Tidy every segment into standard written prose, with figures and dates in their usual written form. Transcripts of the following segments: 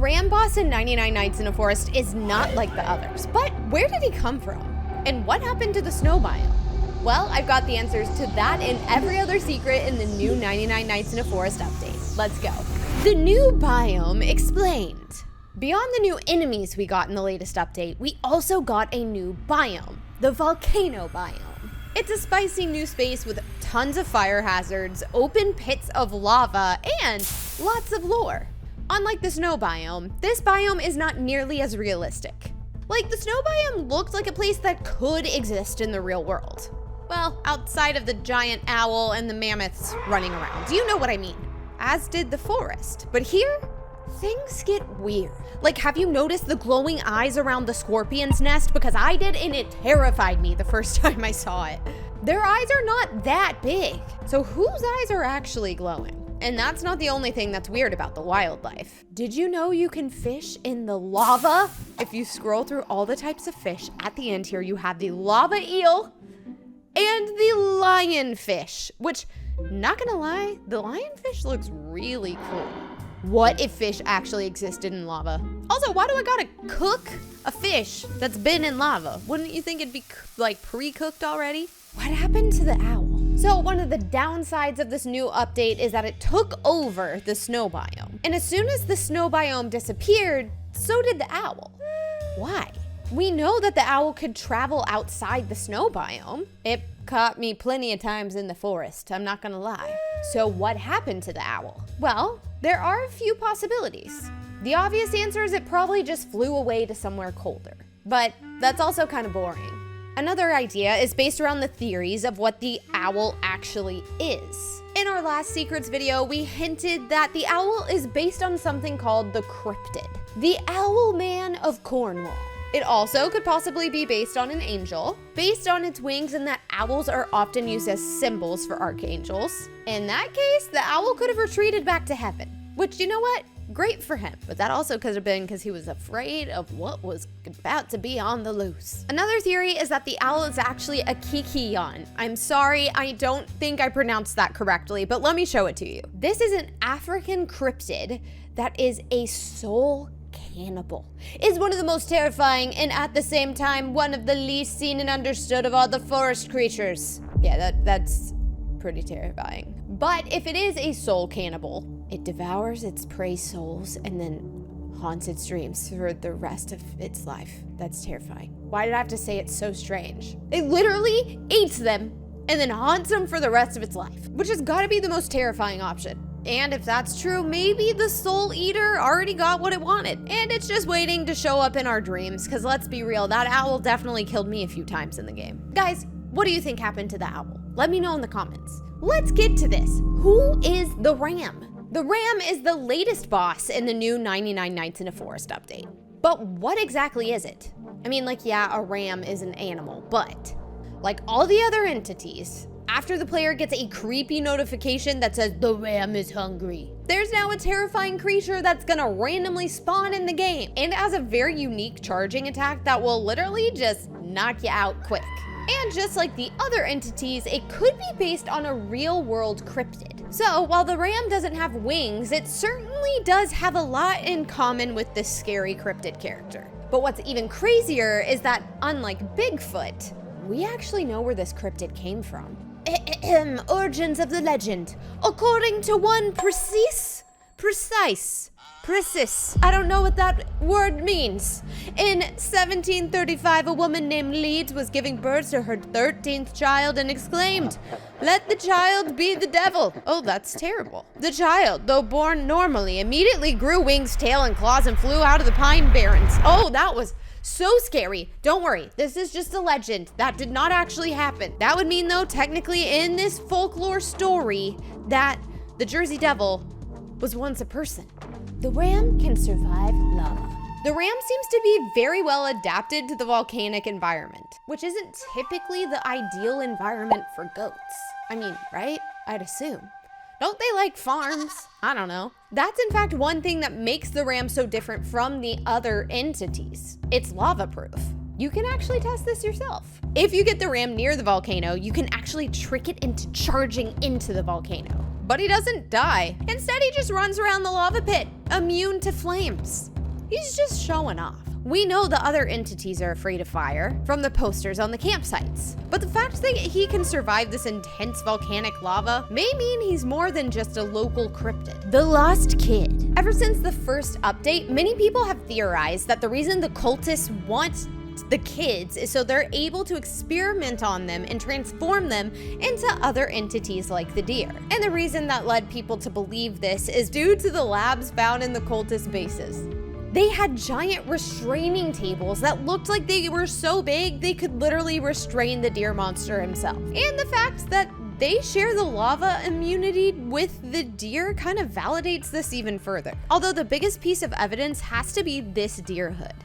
ram boss in 99 Nights in a Forest is not like the others, but where did he come from? And what happened to the snow biome? Well, I've got the answers to that and every other secret in the new 99 Nights in a Forest update. Let's go. The new biome explained. Beyond the new enemies we got in the latest update, we also got a new biome, the volcano biome. It's a spicy new space with tons of fire hazards, open pits of lava, and lots of lore. Unlike the snow biome, this biome is not nearly as realistic. Like, the snow biome looked like a place that could exist in the real world. Well, outside of the giant owl and the mammoths running around. You know what I mean. As did the forest. But here, things get weird. Like, have you noticed the glowing eyes around the scorpion's nest? Because I did, and it terrified me the first time I saw it. Their eyes are not that big. So whose eyes are actually glowing? And that's not the only thing that's weird about the wildlife. Did you know you can fish in the lava? If you scroll through all the types of fish, at the end here you have the lava eel and the lionfish, which, not gonna lie, the lionfish looks really cool. What if fish actually existed in lava? Also, why do I gotta cook a fish that's been in lava? Wouldn't you think it'd be like pre-cooked already? What happened to the owl? So one of the downsides of this new update is that it took over the snow biome. And as soon as the snow biome disappeared, so did the owl. Why? We know that the owl could travel outside the snow biome. It caught me plenty of times in the forest, I'm not gonna lie. So what happened to the owl? Well, there are a few possibilities. The obvious answer is it probably just flew away to somewhere colder. But that's also kind of boring. Another idea is based around the theories of what the owl actually is. In our last secrets video, we hinted that the owl is based on something called the cryptid, the Owl Man of Cornwall. It also could possibly be based on an angel, based on its wings, and that owls are often used as symbols for archangels. In that case, the owl could have retreated back to heaven, which, you know what? Great for him, but that also could have been because he was afraid of what was about to be on the loose. Another theory is that the owl is actually a Kikion. I'm sorry, I don't think I pronounced that correctly, but let me show it to you. This is an African cryptid that is a soul cannibal. It's one of the most terrifying and at the same time one of the least seen and understood of all the forest creatures. Yeah, that's pretty terrifying. But if it is a soul cannibal, it devours its prey souls and then haunts its dreams for the rest of its life. That's terrifying. Why did I have to say it's so strange? It literally eats them and then haunts them for the rest of its life, which has got to be the most terrifying option. And if that's true, maybe the soul eater already got what it wanted and it's just waiting to show up in our dreams, because let's be real, that owl definitely killed me a few times in the game. Guys, what do you think happened to the owl? Let me know in the comments. Let's get to this. Who is the ram? The ram is the latest boss in the new 99 Nights in a Forest update. But what exactly is it? I mean, like, yeah, a ram is an animal, but like all the other entities, after the player gets a creepy notification that says the ram is hungry, there's now a terrifying creature that's gonna randomly spawn in the game and has a very unique charging attack that will literally just knock you out quick. And just like the other entities, it could be based on a real-world cryptid. So while the ram doesn't have wings, it certainly does have a lot in common with this scary cryptid character. But what's even crazier is that, unlike Bigfoot, we actually know where this cryptid came from. Origins of the legend. According to one precise, I don't know what that word means. In 1735, a woman named Leeds was giving birth to her 13th child and exclaimed, "Let the child be the devil." Oh, that's terrible. The child, though born normally, immediately grew wings, tail, and claws and flew out of the pine barrens. Oh, that was so scary. Don't worry, this is just a legend. That did not actually happen. That would mean, though, technically in this folklore story, that the Jersey Devil was once a person. The ram can survive lava. The ram seems to be very well adapted to the volcanic environment, which isn't typically the ideal environment for goats. I mean, right? I'd assume. Don't they like farms? I don't know. That's in fact one thing that makes the ram so different from the other entities. It's lava proof. You can actually test this yourself. If you get the ram near the volcano, you can actually trick it into charging into the volcano. but he doesn't die. Instead, he just runs around the lava pit, immune to flames. He's just showing off. We know the other entities are afraid of fire from the posters on the campsites, but the fact that he can survive this intense volcanic lava may mean he's more than just a local cryptid. The Lost Kid. Ever since the first update, many people have theorized that the reason the cultists want the kids is so they're able to experiment on them and transform them into other entities like the deer. And the reason that led people to believe this is due to the labs found in the cultist bases. They had giant restraining tables that looked like they were so big they could literally restrain the deer monster himself. And the fact that they share the lava immunity with the deer kind of validates this even further. Although the biggest piece of evidence has to be this deer hood.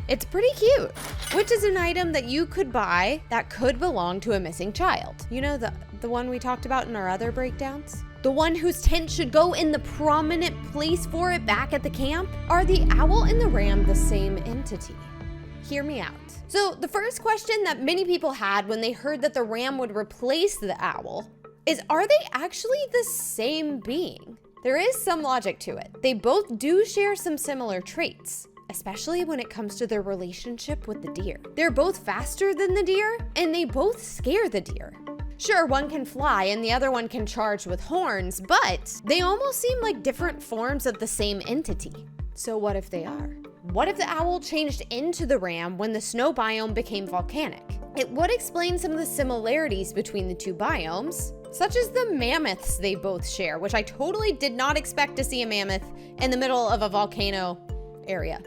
It's pretty cute, which is an item that you could buy that could belong to a missing child. You know, the one we talked about in our other breakdowns? The one whose tent should go in the prominent place for it back at the camp? Are the owl and the ram the same entity? Hear me out. So the first question that many people had when they heard that the ram would replace the owl is, are they actually the same being? There is some logic to it. They both do share some similar traits, especially when it comes to their relationship with the deer. They're both faster than the deer, and they both scare the deer. Sure, one can fly and the other one can charge with horns, but they almost seem like different forms of the same entity. So what if they are? What if the owl changed into the ram when the snow biome became volcanic? It would explain some of the similarities between the two biomes, such as the mammoths they both share, which I totally did not expect to see a mammoth in the middle of a volcano area.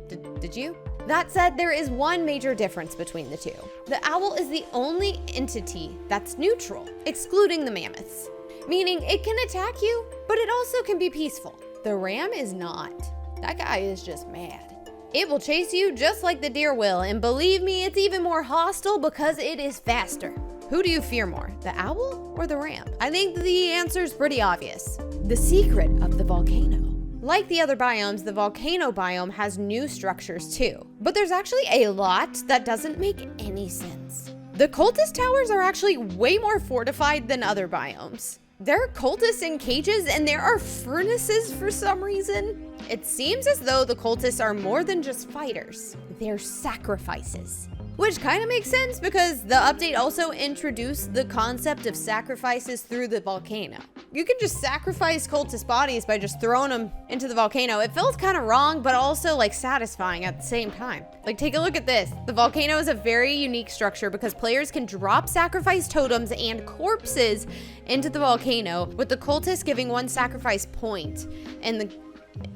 Did you? That said, there is one major difference between the two. The owl is the only entity that's neutral, excluding the mammoths, meaning it can attack you, but it also can be peaceful. The ram is not. That guy is just mad. It will chase you just like the deer will, and believe me, it's even more hostile because it is faster. Who do you fear more, the owl or the ram? I think the answer is pretty obvious. The secret of the volcano. Like the other biomes, the volcano biome has new structures too, but there's actually a lot that doesn't make any sense. The cultist towers are actually way more fortified than other biomes. There are cultists in cages and there are furnaces for some reason. It seems as though the cultists are more than just fighters, they're sacrifices. Which kind of makes sense because the update also introduced the concept of sacrifices through the volcano. You can just sacrifice cultist bodies by just throwing them into the volcano. It feels kind of wrong, but also like satisfying at the same time. Like, take a look at this. The volcano is a very unique structure because players can drop sacrifice totems and corpses into the volcano, with the cultist giving 1 sacrifice point and the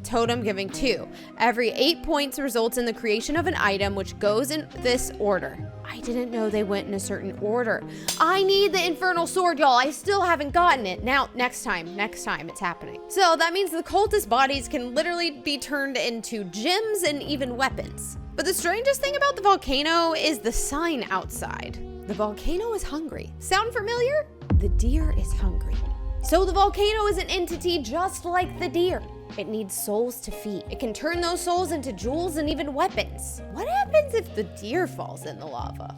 totem giving 2. Every 8 points results in the creation of an item which goes in this order. I didn't know they went in a certain order. I need the infernal sword, y'all. I still haven't gotten it. Now, next time it's happening. So that means the cultist bodies can literally be turned into gems and even weapons. But the strangest thing about the volcano is the sign outside. The volcano is hungry. Sound familiar? The deer is hungry. So the volcano is an entity just like the deer. It needs souls to feed. It can turn those souls into jewels and even weapons. What happens if the deer falls in the lava?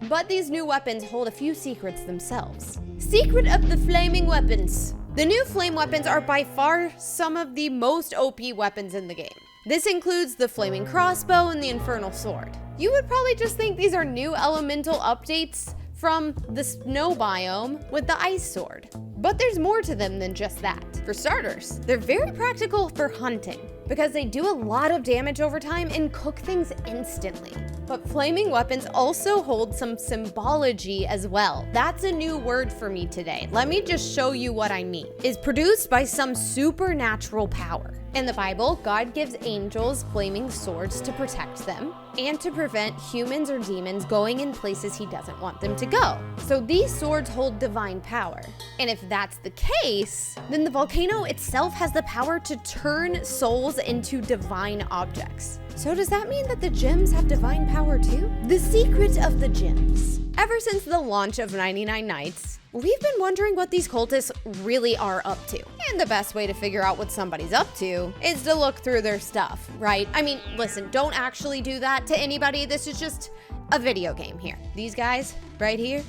But these new weapons hold a few secrets themselves. Secret of the flaming weapons. The new flame weapons are by far some of the most OP weapons in the game. This includes the flaming crossbow and the infernal sword. You would probably just think these are new elemental updates from the snow biome with the ice sword. But there's more to them than just that. For starters, they're very practical for hunting because they do a lot of damage over time and cook things instantly. But flaming weapons also hold some symbology as well. That's a new word for me today. Let me just show you what I mean. Is produced by some supernatural power. In the Bible, God gives angels flaming swords to protect them and to prevent humans or demons going in places he doesn't want them to go. So these swords hold divine power. And if that's the case, then the volcano itself has the power to turn souls into divine objects. So does that mean that the gems have divine power too? The secret of the gems. Ever since the launch of 99 Nights, we've been wondering what these cultists really are up to. And the best way to figure out what somebody's up to is to look through their stuff, right? I mean, listen, don't actually do that to anybody. This is just a video game here. These guys right here,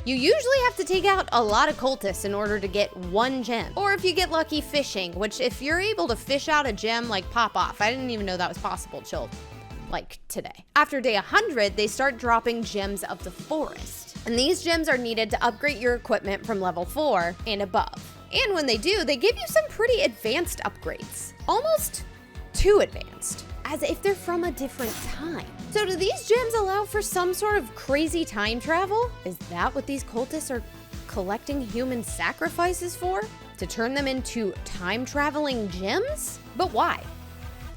You usually have to take out a lot of cultists in order to get one gem. Or if you get lucky, fishing, which if you're able to fish out a gem, like pop off. I didn't even know that was possible till like today. After day 100, they start dropping gems of the forest. And these gems are needed to upgrade your equipment from level 4 and above. And when they do, they give you some pretty advanced upgrades. Almost too advanced, as if they're from a different time. So do these gems allow for some sort of crazy time travel? Is that what these cultists are collecting human sacrifices for? To turn them into time-traveling gems? But why?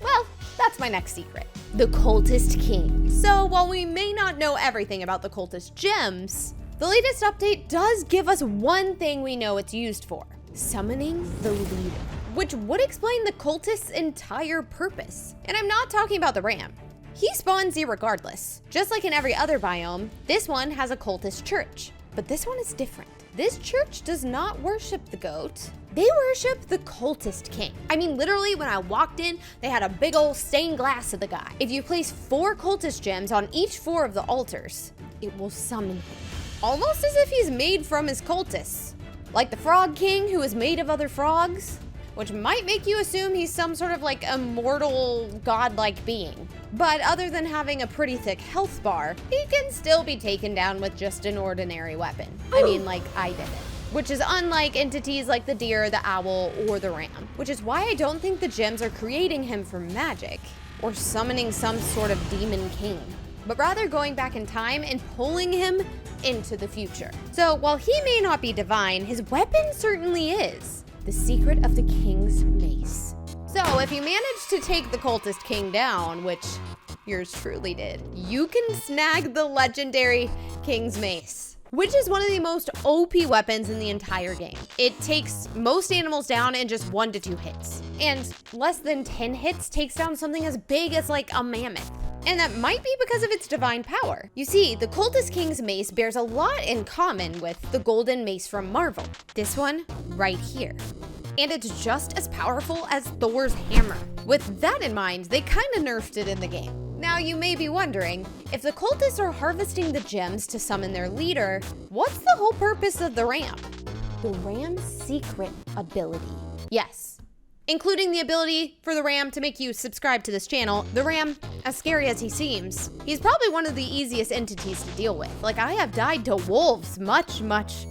Well, that's my next secret. The Cultist King. So while we may not know everything about the cultist gems, the latest update does give us one thing we know it's used for: summoning the leader, which would explain the cultist's entire purpose. And I'm not talking about the ram. He spawns irregardless. Just like in every other biome, this one has a cultist church. But this one is different. This church does not worship the goat. They worship the Cultist King. I mean, literally, when I walked in, they had a big old stained glass of the guy. If you place 4 cultist gems on each 4 of the altars, it will summon him. Almost as if he's made from his cultists. Like the Frog King, who is made of other frogs, which might make you assume he's some sort of like immortal godlike being. But other than having a pretty thick health bar, he can still be taken down with just an ordinary weapon. I mean, like I did it. Which is unlike entities like the deer, the owl, or the ram. Which is why I don't think the gems are creating him from magic or summoning some sort of demon king, but rather going back in time and pulling him into the future. So while he may not be divine, his weapon certainly is. The secret of the king's mace. So if you manage to take the cultist king down, which yours truly did, you can snag the legendary king's mace, which is one of the most OP weapons in the entire game. It takes most animals down in just 1 to 2 hits. And less than 10 hits takes down something as big as like a mammoth. And that might be because of its divine power. You see, the Cultist King's mace bears a lot in common with the golden mace from Marvel. This one right here. And it's just as powerful as Thor's hammer. With that in mind, they kind of nerfed it in the game. Now you may be wondering, if the cultists are harvesting the gems to summon their leader, what's the whole purpose of the ram? The ram's secret ability. Yes, including the ability for the ram to make you subscribe to this channel. The ram, as scary as he seems, he's probably one of the easiest entities to deal with. Like, I have died to wolves much, much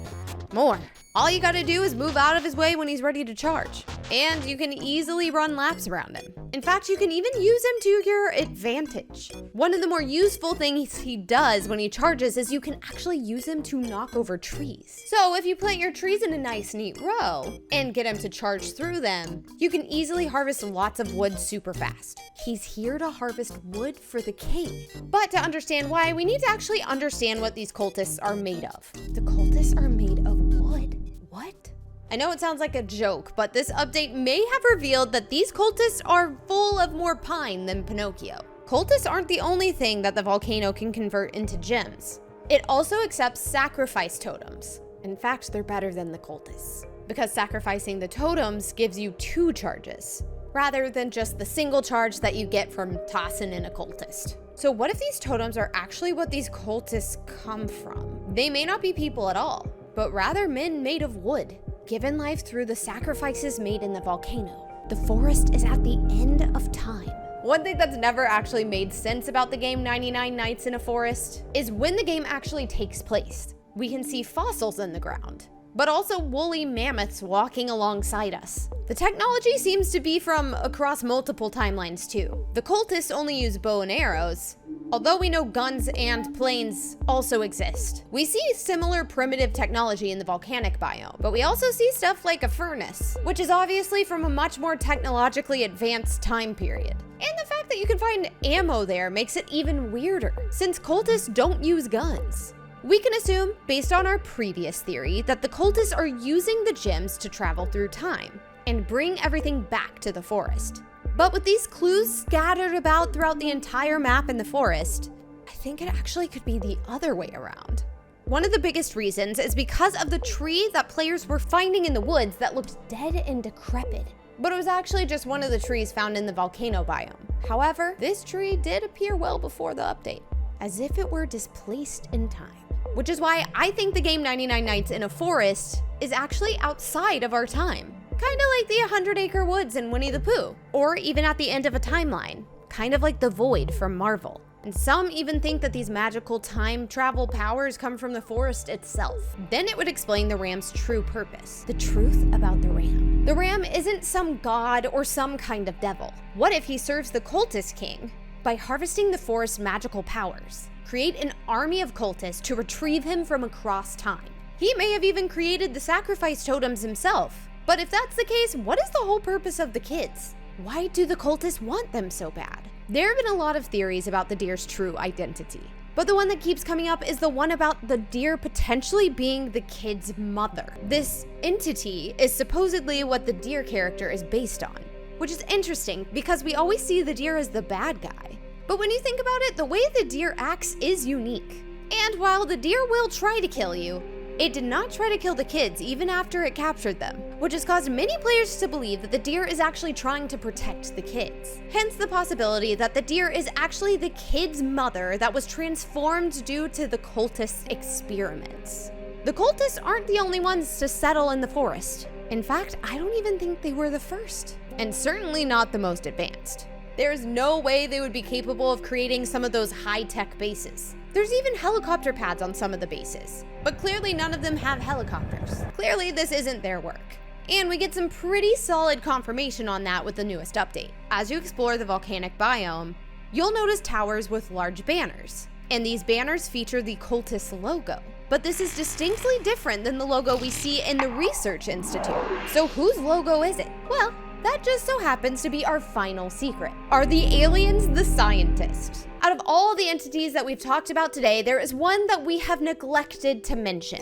more. All you gotta do is move out of his way when he's ready to charge, and you can easily run laps around him. In fact, you can even use him to your advantage. One of the more useful things he does when he charges is you can actually use him to knock over trees. So if you plant your trees in a nice, neat row and get him to charge through them, you can easily harvest lots of wood super fast. He's here to harvest wood for the king. But to understand why, we need to actually understand what these cultists are made of. The cultists are made of wood. What? I know it sounds like a joke, but this update may have revealed that these cultists are full of more pine than Pinocchio. Cultists aren't the only thing that the volcano can convert into gems. It also accepts sacrifice totems. In fact, they're better than the cultists, because sacrificing the totems gives you 2 charges, rather than just the single charge that you get from tossing in a cultist. So what if these totems are actually what these cultists come from? They may not be people at all, but rather men made of wood, given life through the sacrifices made in the volcano. The forest is at the end of time. One thing that's never actually made sense about the game 99 Nights in a Forest is when the game actually takes place. We can see fossils in the ground, but also woolly mammoths walking alongside us. The technology seems to be from across multiple timelines too. The cultists only use bow and arrows, although we know guns and planes also exist. We see similar primitive technology in the volcanic biome, but we also see stuff like a furnace, which is obviously from a much more technologically advanced time period. And the fact that you can find ammo there makes it even weirder, since cultists don't use guns. We can assume, based on our previous theory, that the cultists are using the gems to travel through time and bring everything back to the forest. But with these clues scattered about throughout the entire map in the forest, I think it actually could be the other way around. One of the biggest reasons is because of the tree that players were finding in the woods that looked dead and decrepit. But it was actually just one of the trees found in the volcano biome. However, this tree did appear well before the update, as if it were displaced in time. which is why I think the game 99 Nights in a Forest is actually outside of our time. Kind of like the 100-Acre Woods in Winnie the Pooh, or even at the end of a timeline, kind of like the Void from Marvel. And some even think that these magical time travel powers come from the forest itself. Then it would explain the ram's true purpose, the truth about the ram. The ram isn't some god or some kind of devil. What if he serves the cultist king by harvesting the forest's magical powers? Create an army of cultists to retrieve him from across time. He may have even created the sacrifice totems himself. But if that's the case, what is the whole purpose of the kids? Why do the cultists want them so bad? There have been a lot of theories about the deer's true identity, but the one that keeps coming up is the one about the deer potentially being the kid's mother. This entity is supposedly what the deer character is based on, which is interesting because we always see the deer as the bad guy. But when you think about it, the way the deer acts is unique. And while the deer will try to kill you, it did not try to kill the kids even after it captured them, which has caused many players to believe that the deer is actually trying to protect the kids. Hence the possibility that the deer is actually the kid's mother that was transformed due to the cultists' experiments. The cultists aren't the only ones to settle in the forest. In fact, I don't even think they were the first, and certainly not the most advanced. There's no way they would be capable of creating some of those high-tech bases. There's even helicopter pads on some of the bases, but clearly none of them have helicopters. Clearly this isn't their work. And we get some pretty solid confirmation on that with the newest update. As you explore the volcanic biome, you'll notice towers with large banners, and these banners feature the cultist logo. But this is distinctly different than the logo we see in the Research Institute. So whose logo is it? Well, that just so happens to be our final secret. Are the aliens the scientists? Out of all the entities that we've talked about today, there is one that we have neglected to mention: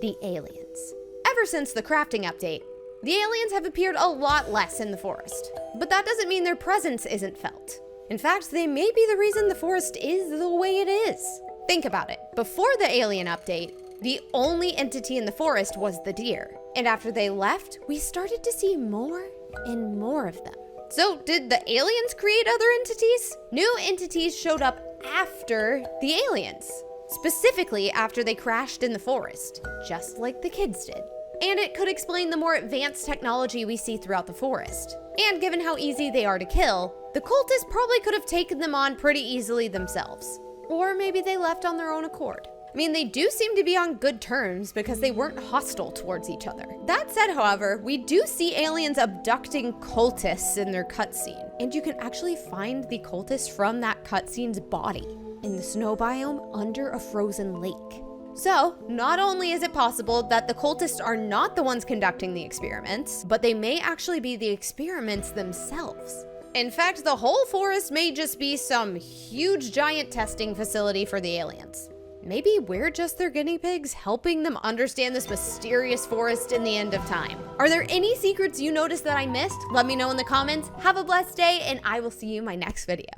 the aliens. Ever since the crafting update, the aliens have appeared a lot less in the forest. But that doesn't mean their presence isn't felt. In fact, they may be the reason the forest is the way it is. Think about it. Before the alien update, the only entity in the forest was the deer. And after they left, we started to see more and more of them. So did the aliens create other entities? New entities showed up after the aliens, specifically after they crashed in the forest, just like the kids did. And it could explain the more advanced technology we see throughout the forest. And given how easy they are to kill, the cultists probably could have taken them on pretty easily themselves. Or maybe they left on their own accord. I mean, they do seem to be on good terms because they weren't hostile towards each other. That said, however, we do see aliens abducting cultists in their cutscene. And you can actually find the cultists from that cutscene's body in the snow biome under a frozen lake. So, not only is it possible that the cultists are not the ones conducting the experiments, but they may actually be the experiments themselves. In fact, the whole forest may just be some huge giant testing facility for the aliens. Maybe we're just their guinea pigs, helping them understand this mysterious forest in the end of time. Are there any secrets you noticed that I missed? Let me know in the comments. Have a blessed day, and I will see you in my next video.